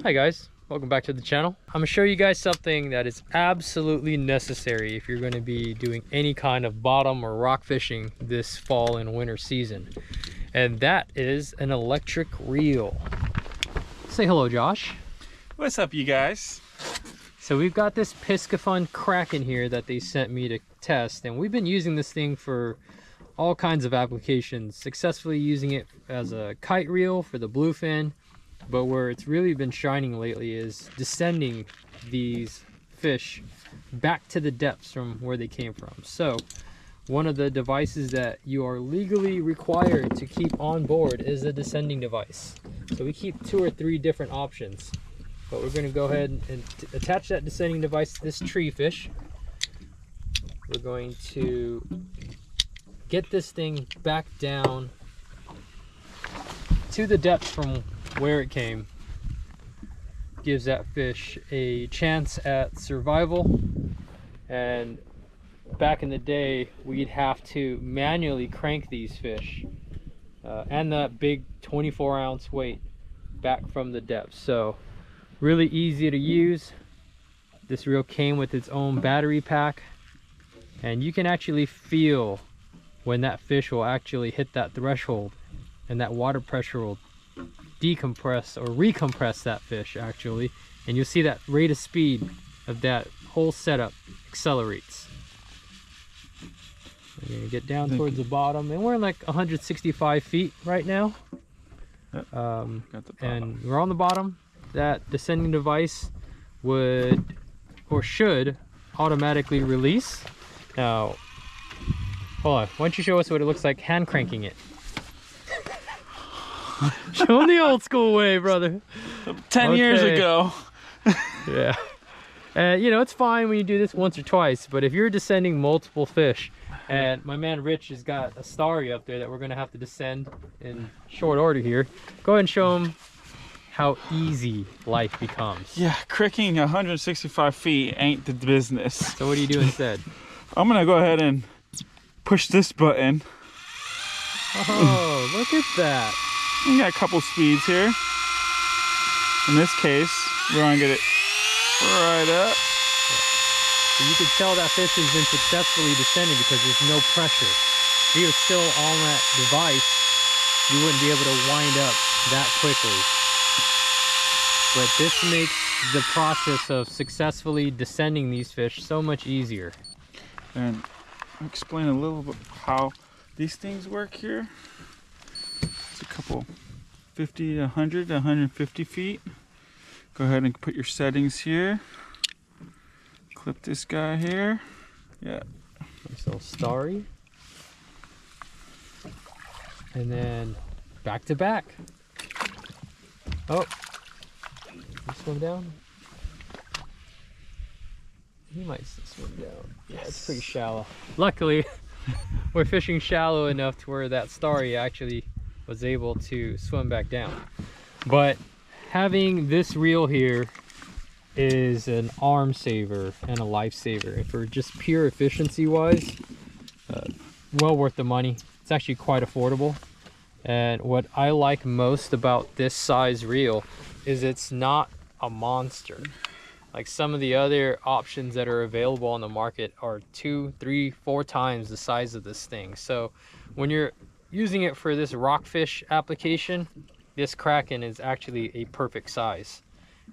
Hi guys, welcome back to the channel. I'm gonna show you guys something that is absolutely necessary if you're going to be doing any kind of bottom or rock fishing this fall and winter season, and that is an electric reel. Say hello, Josh. What's up, you guys? So we've got this Piscifun Kraken here that they sent me to test, and we've been using this thing for all kinds of applications, successfully using it as a kite reel for the bluefin. But where it's really been shining lately is descending these fish back to the depths from where they came from. So one of the devices that you are legally required to keep on board is a descending device. So we keep 2 or 3 different options, but we're going to go ahead and attach that descending device to this tree fish. We're going to get this thing back down to the depth from where it came. Gives that fish a chance at survival. And back in the day, we'd have to manually crank these fish and that big 24-ounce weight back from the depth. So really easy to use. This reel came with its own battery pack, and you can actually feel when that fish will actually hit that threshold, and that water pressure will decompress or recompress that fish actually, and you'll see that rate of speed of that whole setup accelerates. We're gonna get down towards the bottom, and we're in like 165 feet right now. And we're on the bottom. That descending device would or should automatically release. Now hold on, why don't you show us what it looks like hand cranking it? Show them the old school way, brother. 10 years ago. Yeah. You know, it's fine when you do this once or twice, but if you're descending multiple fish, and my man Rich has got a starry up there that we're going to have to descend in short order here, go ahead and show them how easy life becomes. Yeah, cricking 165 feet ain't the business. So what do you do instead? I'm going to go ahead and push this button. Oh, look at that. We got a couple speeds here. In this case, we're gonna get it right up. So you can tell that fish has been successfully descending because there's no pressure. If you were still on that device, you wouldn't be able to wind up that quickly. But this makes the process of successfully descending these fish so much easier. And I'll explain a little bit how these things work here. A couple 50 to 100 to 150 feet. Go ahead and put your settings here. Clip this guy here. Yeah. Nice little starry. And then back to back. Oh, swim down. He might swim down. Yeah, it's pretty shallow. Luckily, we're fishing shallow enough to where that starry actually was able to swim back down. But having this reel here is an arm saver and a life saver. For just pure efficiency wise, well worth the money. It's actually quite affordable. And what I like most about this size reel is it's not a monster. Like some of the other options that are available on the market are 2, 3, 4 times the size of this thing. So when you're using it for this rockfish application, this Kraken is actually a perfect size.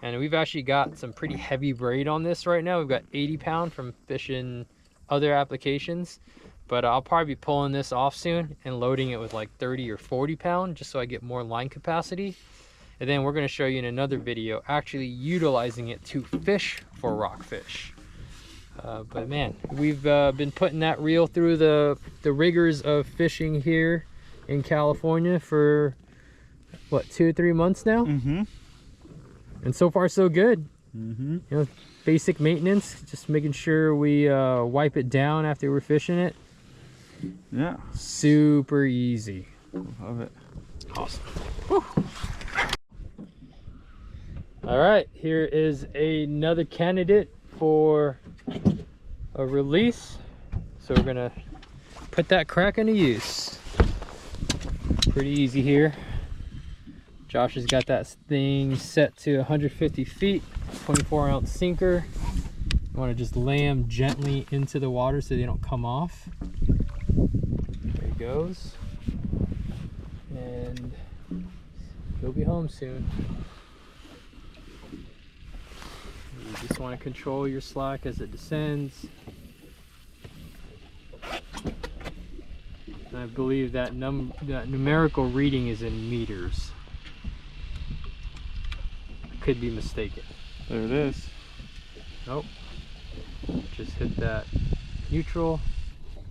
And we've actually got some pretty heavy braid on this right now. We've got 80 pound from fishing other applications, but I'll probably be pulling this off soon and loading it with like 30 or 40 pound just so I get more line capacity. And then we're going to show you in another video actually utilizing it to fish for rockfish. But man, we've been putting that reel through the rigors of fishing here in California for what, 2 or 3 months now. And so far so good. You know, basic maintenance, just making sure we wipe it down after we're fishing it. Yeah, super easy. Love it. Awesome. Whew. All right, here is another candidate for a release. So we're gonna put that Kraken to use. Pretty easy here. Josh has got that thing set to 150 feet, 24-ounce sinker. You want to just lay them gently into the water so they don't come off. There he goes. And he'll be home soon. You just want to control your slack as it descends. And I believe that numerical reading is in meters. I could be mistaken. There it is. Nope. Just hit that neutral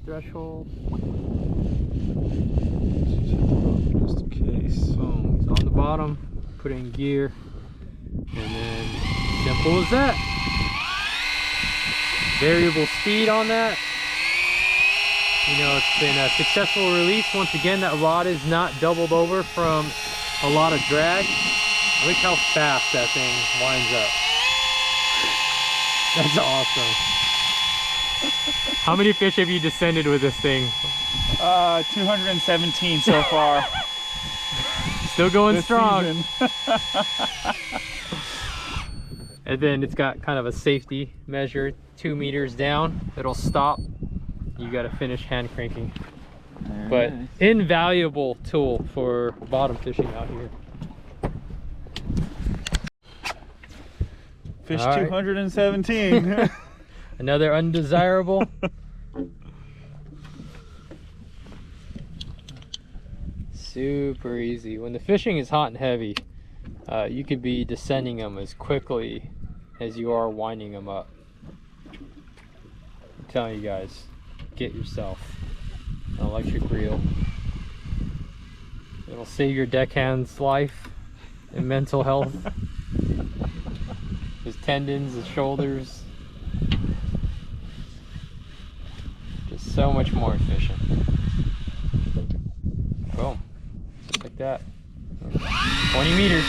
threshold. Just in case. Boom. It's on the bottom. Put it in gear. And then simple as that. Variable speed on that. You know, it's been a successful release. Once again, that rod is not doubled over from a lot of drag. Look how fast that thing winds up. That's awesome. How many fish have you descended with this thing? 217 so far. Still going this strong. season. And then it's got kind of a safety measure, 2 meters down. It'll stop. You got to finish hand cranking. But invaluable tool for bottom fishing out here. Fish All right. 217. Another undesirable. Super easy. When the fishing is hot and heavy, you could be descending them as quickly as you are winding them up. I'm telling you guys, get yourself an electric reel. It'll save your deckhand's life and mental health. His tendons, his shoulders. Just so much more efficient. Boom. Just like that. 20 meters.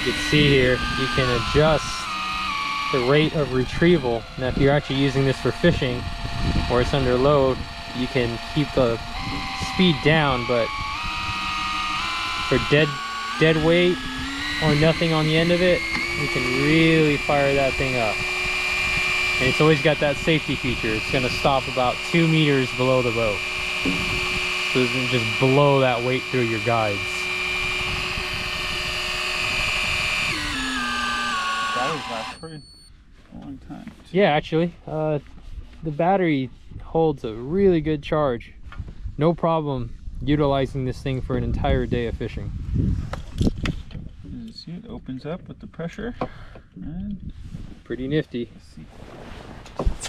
You can see here, you can adjust the rate of retrieval. Now if you're actually using this for fishing or it's under load, you can keep the speed down, but for dead weight or nothing on the end of it, you can really fire that thing up. And it's always got that safety feature. It's going to stop about 2 meters below the boat, so it doesn't just blow that weight through your guides. Batteries last pretty long time too. Yeah, actually, the battery holds a really good charge. No problem utilizing this thing for an entire day of fishing. As you see, it opens up with the pressure. And Pretty nifty. let's see.